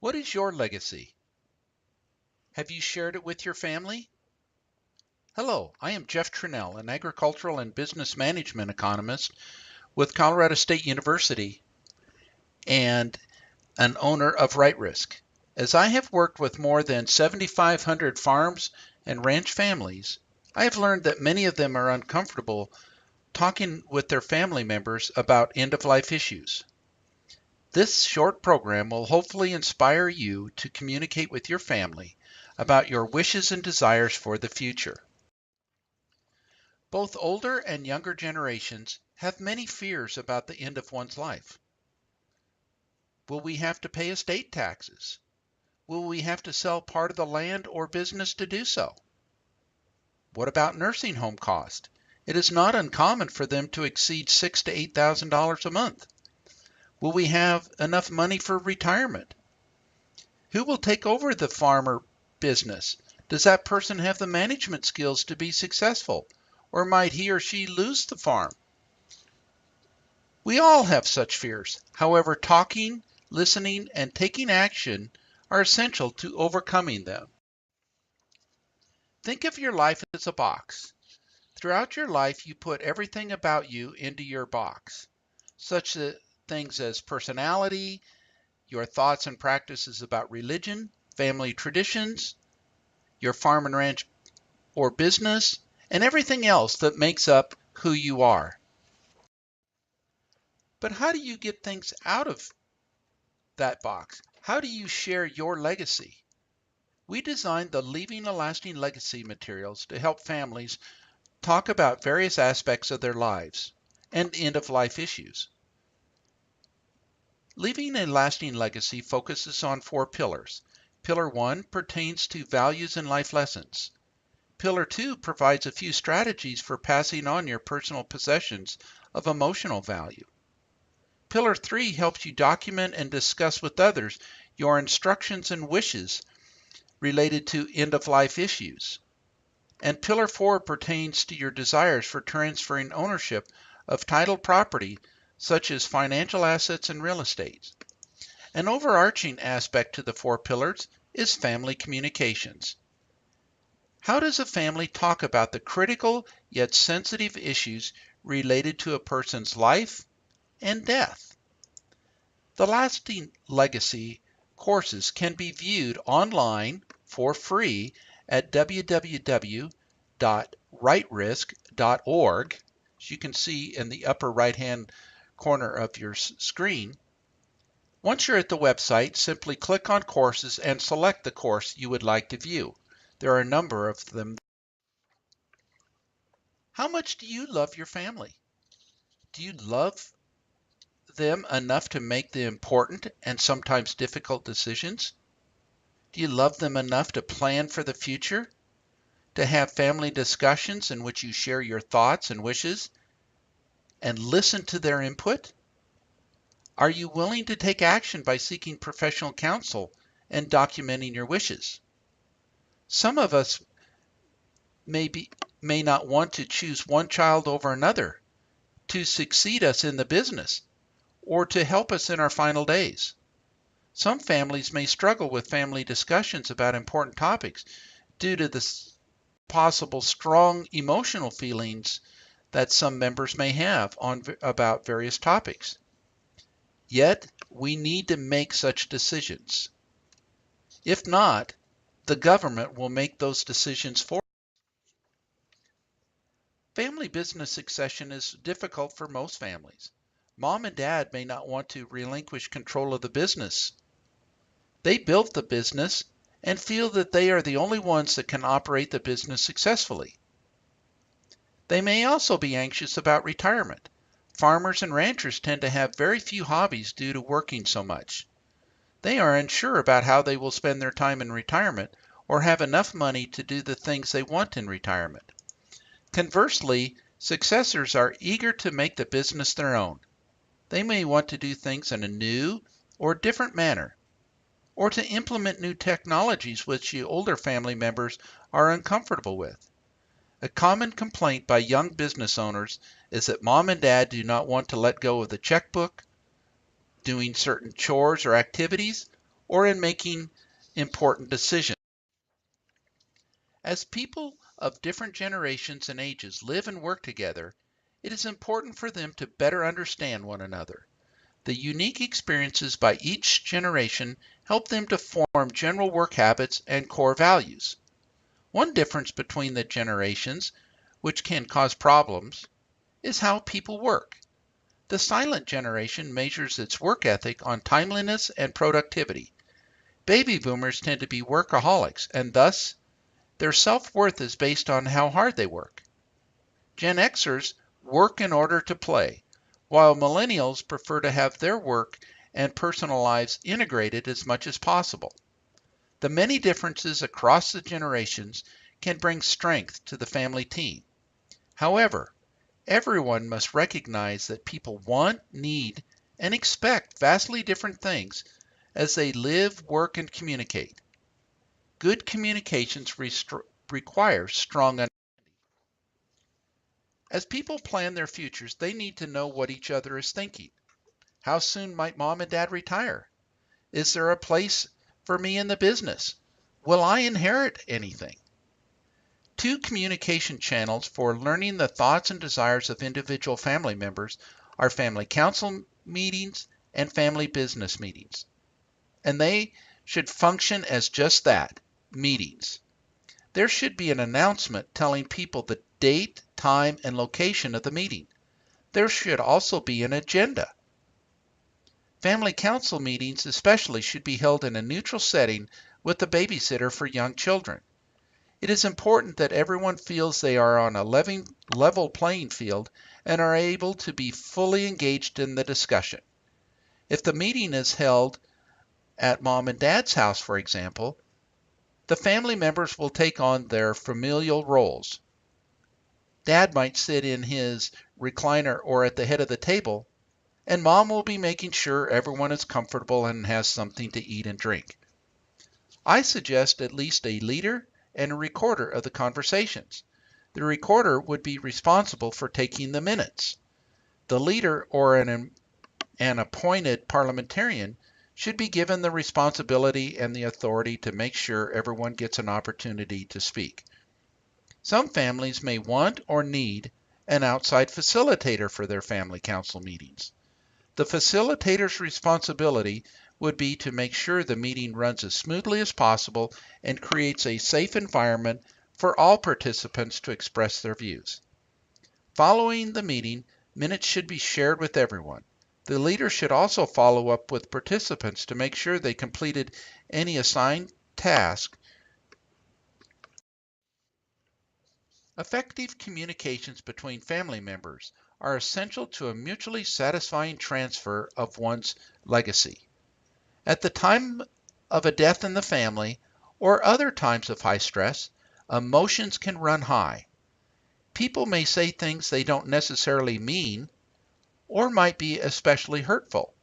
What is your legacy? Have you shared it with your family? Hello, I am Jeff Tranel, an agricultural and business management economist with Colorado State University and an owner of Right Risk. As I have worked with more than 7,500 farms and ranch families, I have learned that many of them are uncomfortable talking with their family members about end-of-life issues. This short program will hopefully inspire you to communicate with your family about your wishes and desires for the future. Both older and younger generations have many fears about the end of one's life. Will we have to pay estate taxes? Will we have to sell part of the land or business to do so? What about nursing home cost? It is not uncommon for them to exceed $6,000 to $8,000 a month. Will we have enough money for retirement? Who will take over the farm or business? Does that person have the management skills to be successful? Or might he or she lose the farm? We all have such fears. However, talking, listening, and taking action are essential to overcoming them. Think of your life as a box. Throughout your life, you put everything about you into your box, such things as personality, your thoughts and practices about religion, family traditions, your farm and ranch or business, and everything else that makes up who you are. But how do you get things out of that box? How do you share your legacy? We designed the Leaving a Lasting Legacy materials to help families talk about various aspects of their lives and end-of-life issues. Leaving a Lasting Legacy focuses on 4 pillars. Pillar 1 pertains to values and life lessons. Pillar 2 provides a few strategies for passing on your personal possessions of emotional value. Pillar 3 helps you document and discuss with others your instructions and wishes related to end-of-life issues. And Pillar 4 pertains to your desires for transferring ownership of titled property, such as financial assets and real estate. An overarching aspect to the 4 pillars is family communications. How does a family talk about the critical yet sensitive issues related to a person's life and death? The Lasting Legacy courses can be viewed online for free at www.rightrisk.org, as you can see in the upper right-hand corner of your screen. Once you're at the website, simply click on Courses and select the course you would like to view. There are a number of them. How much do you love your family? Do you love them enough to make the important and sometimes difficult decisions? Do you love them enough to plan for the future? To have family discussions in which you share your thoughts and wishes and listen to their input? Are you willing to take action by seeking professional counsel and documenting your wishes? Some of us may not want to choose one child over another to succeed us in the business or to help us in our final days. Some families may struggle with family discussions about important topics due to the possible strong emotional feelings that some members may have about various topics. Yet, we need to make such decisions. If not, the government will make those decisions for us. Family business succession is difficult for most families. Mom and dad may not want to relinquish control of the business. They built the business and feel that they are the only ones that can operate the business successfully. They may also be anxious about retirement. Farmers and ranchers tend to have very few hobbies due to working so much. They are unsure about how they will spend their time in retirement or have enough money to do the things they want in retirement. Conversely, successors are eager to make the business their own. They may want to do things in a new or different manner, or to implement new technologies which the older family members are uncomfortable with. A common complaint by young business owners is that mom and dad do not want to let go of the checkbook, doing certain chores or activities, or in making important decisions. As people of different generations and ages live and work together, it is important for them to better understand one another. The unique experiences by each generation help them to form general work habits and core values. One difference between the generations, which can cause problems, is how people work. The silent generation measures its work ethic on timeliness and productivity. Baby boomers tend to be workaholics, and thus their self-worth is based on how hard they work. Gen Xers work in order to play, while millennials prefer to have their work and personal lives integrated as much as possible. The many differences across the generations can bring strength to the family team. However, everyone must recognize that people want, need, and expect vastly different things as they live, work, and communicate. Good communications require strong understanding. As people plan their futures, they need to know what each other is thinking. How soon might mom and dad retire? Is there a place for me in the business? Will I inherit anything? Two communication channels for learning the thoughts and desires of individual family members are family council meetings and family business meetings. And they should function as just that, meetings. There should be an announcement telling people the date, time, and location of the meeting. There should also be an agenda. Family council meetings especially should be held in a neutral setting with a babysitter for young children. It is important that everyone feels they are on a level playing field and are able to be fully engaged in the discussion. If the meeting is held at mom and dad's house, for example, the family members will take on their familial roles. Dad might sit in his recliner or at the head of the table, and mom will be making sure everyone is comfortable and has something to eat and drink. I suggest at least a leader and a recorder of the conversations. The recorder would be responsible for taking the minutes. The leader or an appointed parliamentarian should be given the responsibility and the authority to make sure everyone gets an opportunity to speak. Some families may want or need an outside facilitator for their family council meetings. The facilitator's responsibility would be to make sure the meeting runs as smoothly as possible and creates a safe environment for all participants to express their views. Following the meeting, minutes should be shared with everyone. The leader should also follow up with participants to make sure they completed any assigned task. Effective communications between family members are essential to a mutually satisfying transfer of one's legacy. At the time of a death in the family or other times of high stress, emotions can run high. People may say things they don't necessarily mean or might be especially hurtful.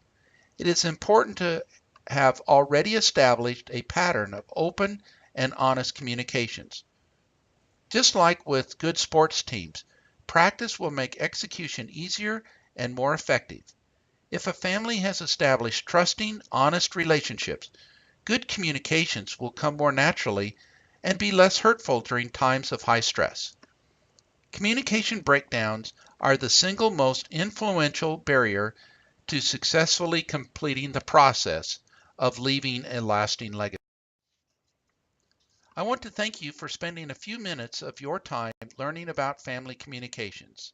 It is important to have already established a pattern of open and honest communications. Just like with good sports teams, practice will make execution easier and more effective. If a family has established trusting, honest relationships, good communications will come more naturally and be less hurtful during times of high stress. Communication breakdowns are the single most influential barrier to successfully completing the process of leaving a lasting legacy. I want to thank you for spending a few minutes of your time learning about family communications.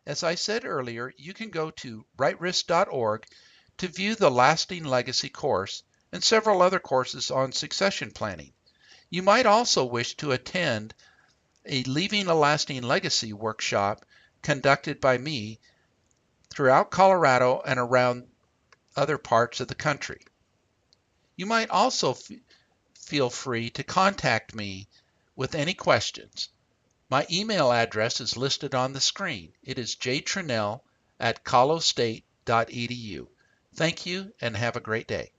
As I said earlier, you can go to rightrisk.org to view the Lasting Legacy course and several other courses on succession planning. You might also wish to attend a Leaving a Lasting Legacy workshop conducted by me throughout Colorado and around other parts of the country. You might also feel free to contact me with any questions. My email address is listed on the screen. It is jtranel@colostate.edu. Thank you and have a great day.